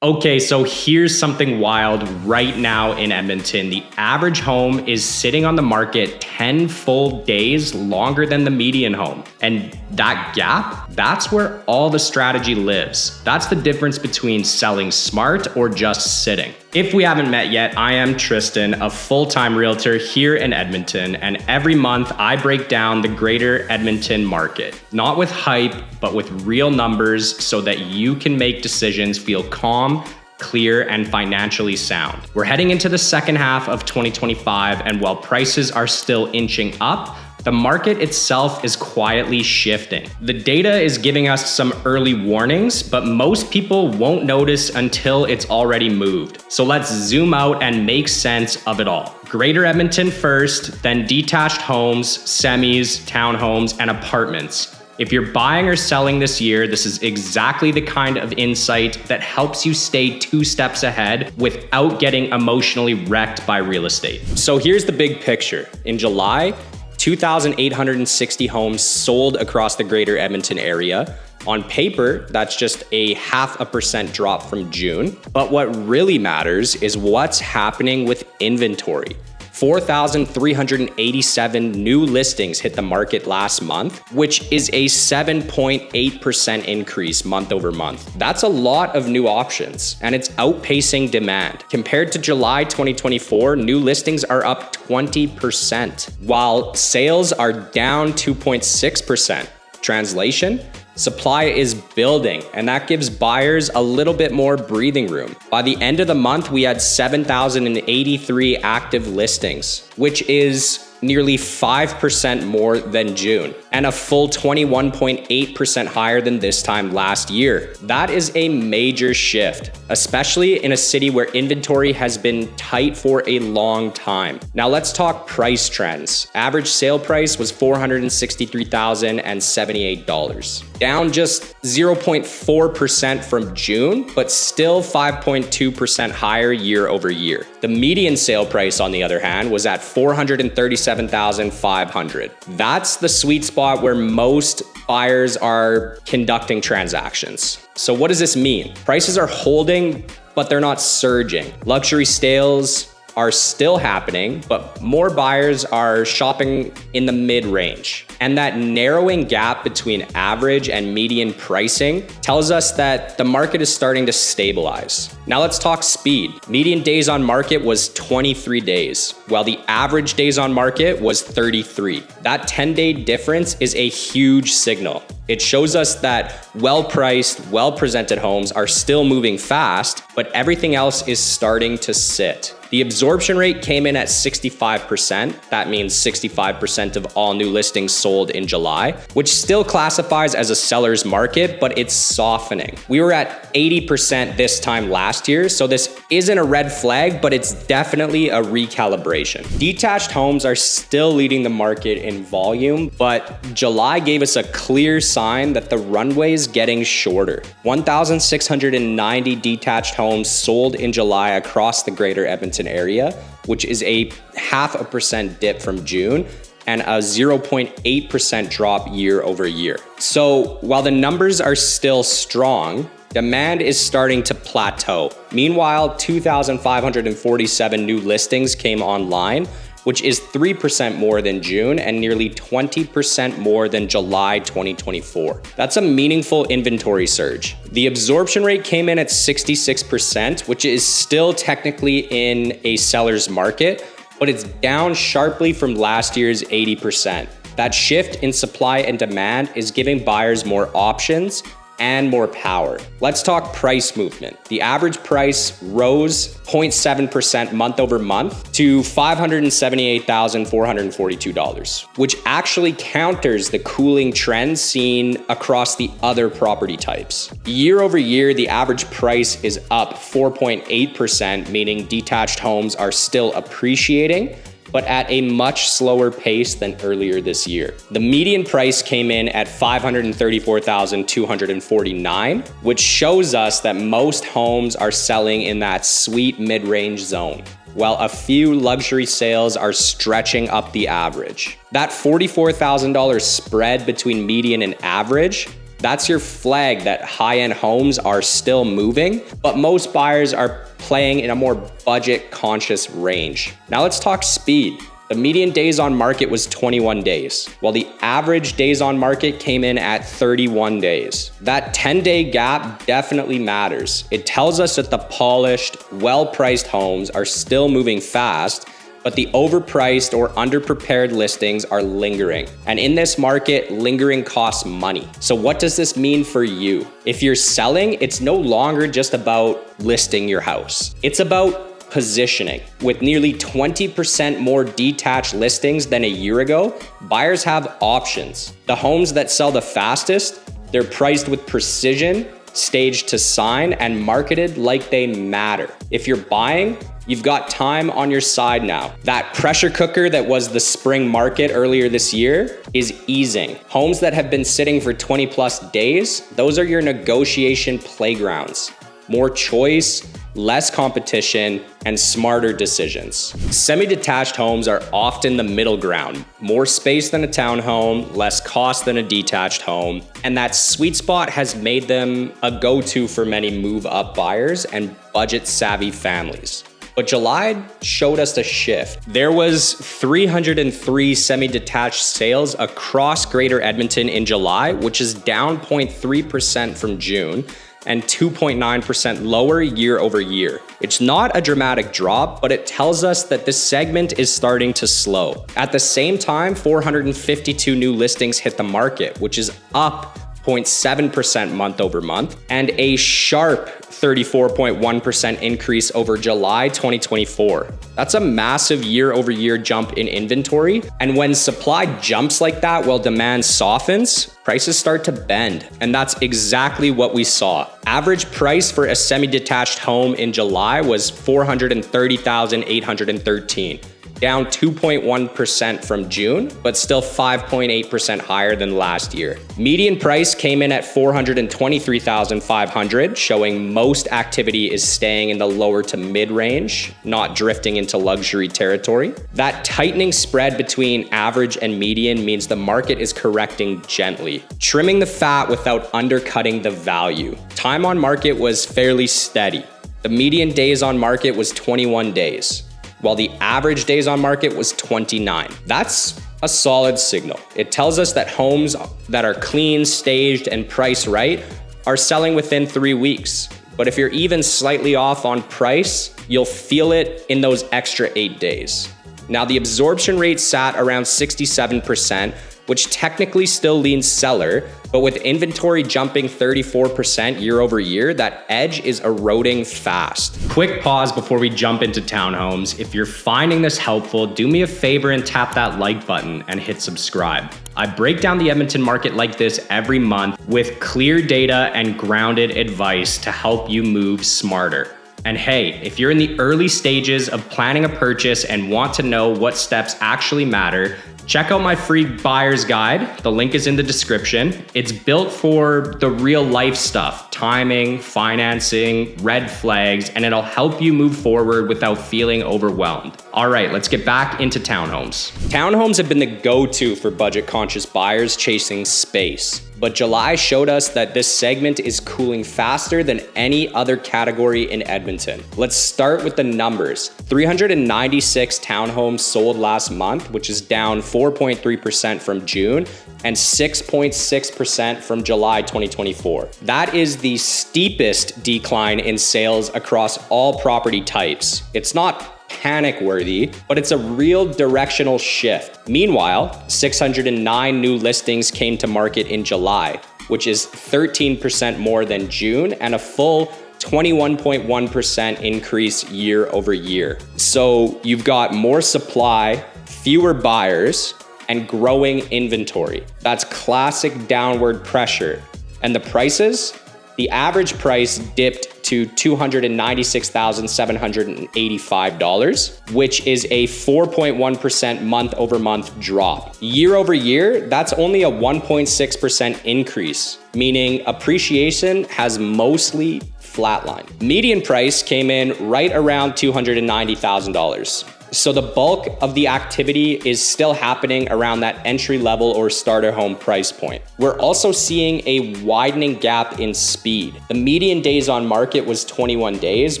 Okay, so here's something wild right now in Edmonton. The average home is sitting on the market 10 full days longer than the median home. And that gap, that's where all the strategy lives. That's the difference between selling smart or just sitting. If we haven't met yet, I am Tristan, a full-time realtor here in Edmonton, and every month I break down the greater Edmonton market, not with hype, but with real numbers so that you can make decisions feel calm, clear, and financially sound. We're heading into the second half of 2025, and while prices are still inching up, the market itself is quietly shifting. The data is giving us some early warnings, but most people won't notice until it's already moved. So let's zoom out and make sense of it all. Greater Edmonton first, then detached homes, semis, townhomes, and apartments. If you're buying or selling this year, this is exactly the kind of insight that helps you stay 2 steps ahead without getting emotionally wrecked by real estate. So here's the big picture. In July, 2,860 homes sold across the greater Edmonton area. On paper, that's just a 0.5% drop from June. But what really matters is what's happening with inventory. 4,387 new listings hit the market last month, which is a 7.8% increase month over month. That's a lot of new options, and it's outpacing demand. Compared to July 2024, new listings are up 20%, while sales are down 2.6%. Translation? Supply is building, and that gives buyers a little bit more breathing room. By the end of the month, we had 7,083 active listings, which is nearly 5% more than June, and a full 21.8% higher than this time last year. That is a major shift, especially in a city where inventory has been tight for a long time. Now let's talk price trends. Average sale price was $463,078, down just 0.4% from June, but still 5.2% higher year over year. The median sale price, on the other hand, was at $437,500. That's the sweet spot where most buyers are conducting transactions. So what does this mean? Prices are holding, but they're not surging. Luxury sales are still happening, but more buyers are shopping in the mid-range. And that narrowing gap between average and median pricing tells us that the market is starting to stabilize. Now let's talk speed. Median days on market was 23 days, while the average days on market was 33. That 10-day difference is a huge signal. It shows us that well-priced, well-presented homes are still moving fast, but everything else is starting to sit. The absorption rate came in at 65%. That means 65% of all new listings sold in July, which still classifies as a seller's market, but it's softening. We were at 80% this time last year, so this isn't a red flag, but it's definitely a recalibration. Detached homes are still leading the market in volume, but July gave us a clear sign that the runway is getting shorter. 1,690 detached homes sold in July across the greater Edmonton area, which is a 0.5% dip from June and a 0.8% drop year over year. So while the numbers are still strong, demand is starting to plateau. Meanwhile, 2,547 new listings came online, which is 3% more than June and nearly 20% more than July 2024. That's a meaningful inventory surge. The absorption rate came in at 66%, which is still technically in a seller's market, but it's down sharply from last year's 80%. That shift in supply and demand is giving buyers more options and more power. Let's talk price movement. The average price rose 0.7% month over month to $578,442, which actually counters the cooling trend seen across the other property types. Year over year, the average price is up 4.8%, meaning detached homes are still appreciating, but at a much slower pace than earlier this year. The median price came in at $534,249, which shows us that most homes are selling in that sweet mid-range zone, while a few luxury sales are stretching up the average. That $44,000 spread between median and average That's your flag that high-end homes are still moving, but most buyers are playing in a more budget-conscious range. Now let's talk speed. The median days on market was 21 days, while the average days on market came in at 31 days. That 10-day gap definitely matters. It tells us that the polished, well-priced homes are still moving fast, but the overpriced or underprepared listings are lingering. And in this market, lingering costs money. So what does this mean for you? If you're selling, it's no longer just about listing your house. It's about positioning. With nearly 20% more detached listings than a year ago, buyers have options. The homes that sell the fastest, they're priced with precision, staged to sign, and marketed like they matter. If you're buying, you've got time on your side now. That pressure cooker that was the spring market earlier this year is easing. Homes that have been sitting for 20+ days, those are your negotiation playgrounds. More choice, less competition, and smarter decisions. Semi-detached homes are often the middle ground. More space than a townhome, less cost than a detached home, and that sweet spot has made them a go-to for many move-up buyers and budget-savvy families. But July showed us a shift. There was 303 semi-detached sales across Greater Edmonton in July, which is down 0.3% from June, and 2.9% lower year over year. It's not a dramatic drop, but it tells us that this segment is starting to slow. At the same time, 452 new listings hit the market, which is up 0.7% month over month, and a sharp 34.1% increase over July 2024. That's a massive year over year jump in inventory. And when supply jumps like that while demand softens, prices start to bend. And that's exactly what we saw. Average price for a semi-detached home in July was $430,813. Down 2.1% from June, but still 5.8% higher than last year. Median price came in at $423,500, showing most activity is staying in the lower to mid range, not drifting into luxury territory. That tightening spread between average and median means the market is correcting gently, trimming the fat without undercutting the value. Time on market was fairly steady. The median days on market was 21 days. While the average days on market was 29. That's a solid signal. It tells us that homes that are clean, staged, and priced right are selling within 3 weeks. But if you're even slightly off on price, you'll feel it in those extra 8 days. Now, the absorption rate sat around 67%, which technically still leans seller, but with inventory jumping 34% year over year, that edge is eroding fast. Quick pause before we jump into townhomes. If you're finding this helpful, do me a favor and tap that like button and hit subscribe. I break down the Edmonton market like this every month with clear data and grounded advice to help you move smarter. And hey, if you're in the early stages of planning a purchase and want to know what steps actually matter, check out my free buyer's guide. The link is in the description. It's built for the real life stuff, timing, financing, red flags, and it'll help you move forward without feeling overwhelmed. All right, let's get back into townhomes. Townhomes have been the go-to for budget-conscious buyers chasing space. But July showed us that this segment is cooling faster than any other category in Edmonton. Let's start with the numbers. 396 townhomes sold last month, which is down 4.3% from June and 6.6% from July 2024. That is the steepest decline in sales across all property types. It's not panic worthy, but it's a real directional shift. Meanwhile, 609 new listings came to market in July, which is 13% more than June and a full 21.1% increase year over year. So you've got more supply, fewer buyers, and growing inventory. That's classic downward pressure. And the prices? The average price dipped to $296,785, which is a 4.1% month over month drop. Year over year, that's only a 1.6% increase, meaning appreciation has mostly flatlined. Median price came in right around $290,000. So the bulk of the activity is still happening around that entry level or starter home price point. We're also seeing a widening gap in speed. The median days on market was 21 days,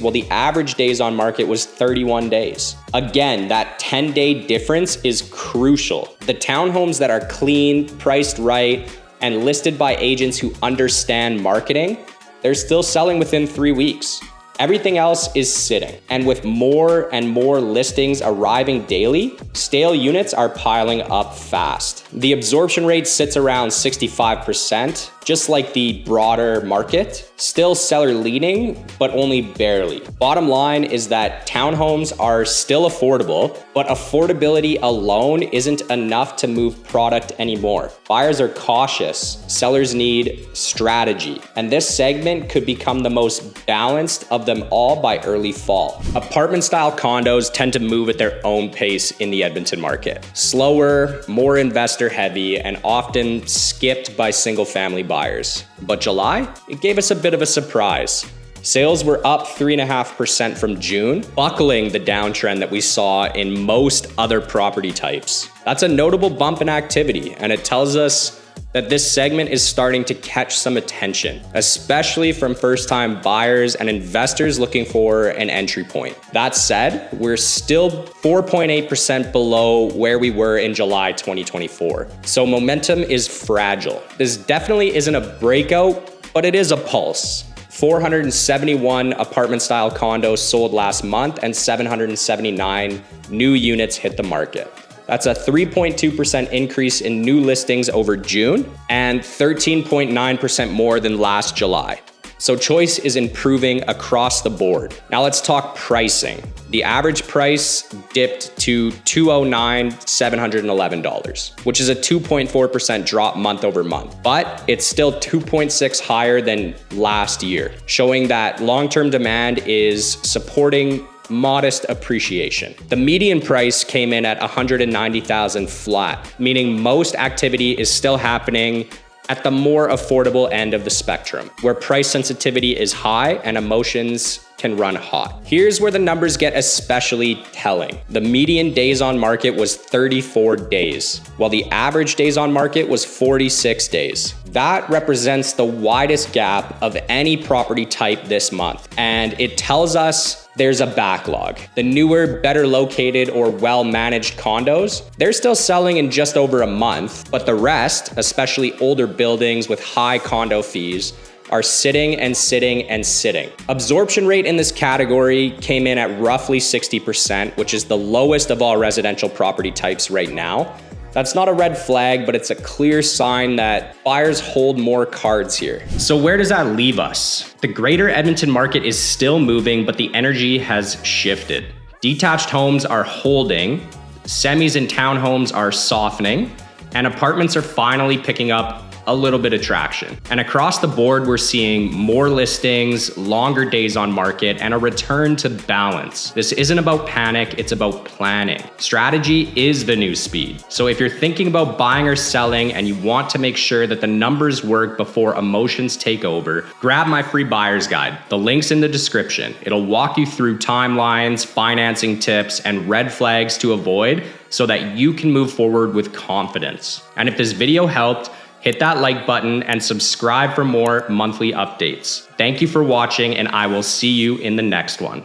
while the average days on market was 31 days. Again, that 10-day difference is crucial. The townhomes that are clean, priced right, and listed by agents who understand marketing, they're still selling within 3 weeks. Everything else is sitting. And with more and more listings arriving daily, stale units are piling up fast. The absorption rate sits around 65%, just like the broader market. Still seller leaning, but only barely. Bottom line is that townhomes are still affordable, but affordability alone isn't enough to move product anymore. Buyers are cautious, sellers need strategy, and this segment could become the most balanced of them all by early fall. Apartment style condos tend to move at their own pace in the Edmonton market. Slower, more investor heavy, and often skipped by single family buyers. But July, it gave us a bit of a surprise. Sales were up 3.5% from June, buckling the downtrend that we saw in most other property types. That's a notable bump in activity, and it tells us that this segment is starting to catch some attention, especially from first-time buyers and investors looking for an entry point. That said, we're still 4.8% below where we were in July 2024. So momentum is fragile. This definitely isn't a breakout, but it is a pulse. 471 apartment-style condos sold last month and 779 new units hit the market. That's a 3.2% increase in new listings over June and 13.9% more than last July. So choice is improving across the board. Now let's talk pricing. The average price dipped to $209,711, which is a 2.4% drop month over month, but it's still 2.6 higher than last year, showing that long-term demand is supporting modest appreciation. The median price came in at $190,000 flat, meaning most activity is still happening at the more affordable end of the spectrum, where price sensitivity is high and emotions can run hot. Here's where the numbers get especially telling. The median days on market was 34 days, while the average days on market was 46 days. That represents the widest gap of any property type this month, and it tells us there's a backlog. The newer, better located or well-managed condos, they're still selling in just over a month, but the rest, especially older buildings with high condo fees, are sitting and sitting and sitting. Absorption rate in this category came in at roughly 60%, which is the lowest of all residential property types right now. That's not a red flag, but it's a clear sign that buyers hold more cards here. So where does that leave us? The greater Edmonton market is still moving, but the energy has shifted. Detached homes are holding, semis and townhomes are softening, and apartments are finally picking up a little bit of traction. And across the board, we're seeing more listings, longer days on market, and a return to balance. This isn't about panic, it's about planning. Strategy is the new speed. So if you're thinking about buying or selling and you want to make sure that the numbers work before emotions take over, grab my free buyer's guide. The link's in the description. It'll walk you through timelines, financing tips, and red flags to avoid so that you can move forward with confidence. And if this video helped, hit that like button and subscribe for more monthly updates. Thank you for watching, and I will see you in the next one.